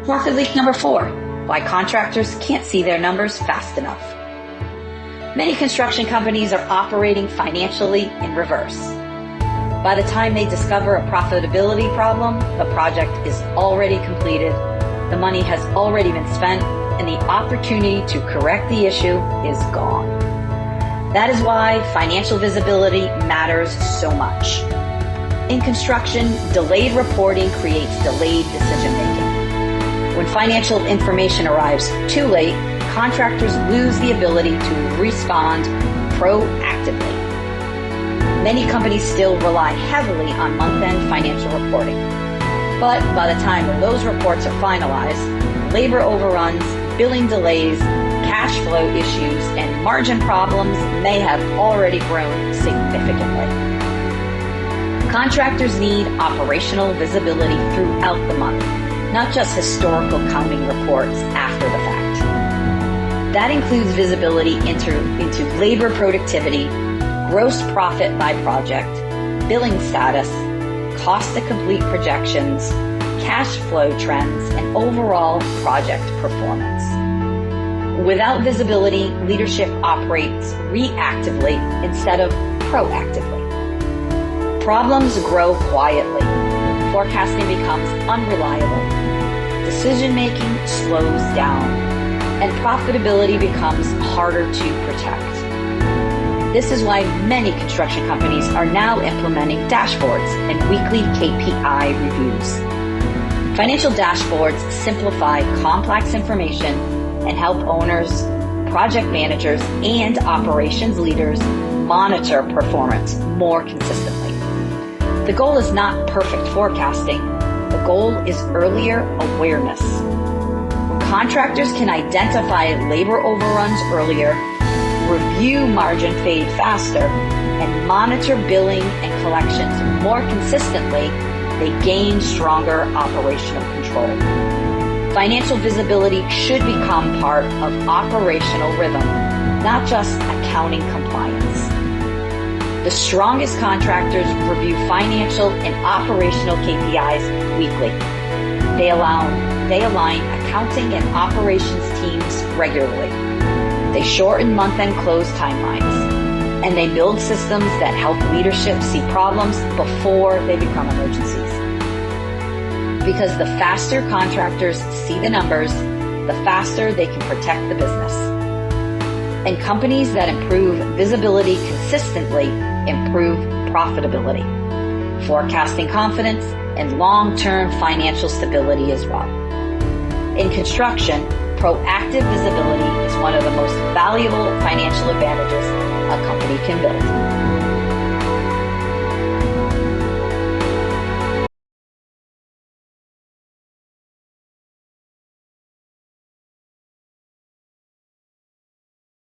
Profit leak number 4, why contractors can't see their numbers fast enough. Many construction companies are operating financially in reverse. By the time they discover a profitability problem, the project is already completed, the money has already been spent, and the opportunity to correct the issue is gone. That is why financial visibility matters so much. In construction, delayed reporting creates delayed decision-making. When financial information arrives too late, contractors lose the ability to respond proactively. Many companies still rely heavily on month-end financial reporting. But by the time when those reports are finalized, labor overruns, billing delays, cash flow issues, and margin problems may have already grown significantly. Contractors need operational visibility throughout the month, not just historical counting reports after the fact. That includes visibility into labor productivity, gross profit by project, billing status, cost to complete projections, cash flow trends, and overall project performance. Without visibility, leadership operates reactively instead of proactively. Problems grow quietly. Forecasting becomes unreliable. Decision-making slows down, and profitability becomes harder to protect. This is why many construction companies are now implementing dashboards and weekly KPI reviews. Financial dashboards simplify complex information and help owners, project managers, and operations leaders monitor performance more consistently. The goal is not perfect forecasting. The goal is earlier awareness. Contractors can identify labor overruns earlier, review margin fade faster, and monitor billing and collections more consistently. They gain stronger operational control. Financial visibility should become part of operational rhythm, not just accounting compliance. The strongest contractors review financial and operational KPIs weekly. They align accounting and operations teams regularly. They shorten month-end close timelines, and they build systems that help leadership see problems before they become emergencies. Because the faster contractors see the numbers, the faster they can protect the business. And companies that improve visibility consistently improve profitability, forecasting confidence, and long-term financial stability as well. In construction, proactive visibility is one of the most valuable financial advantages a company can build.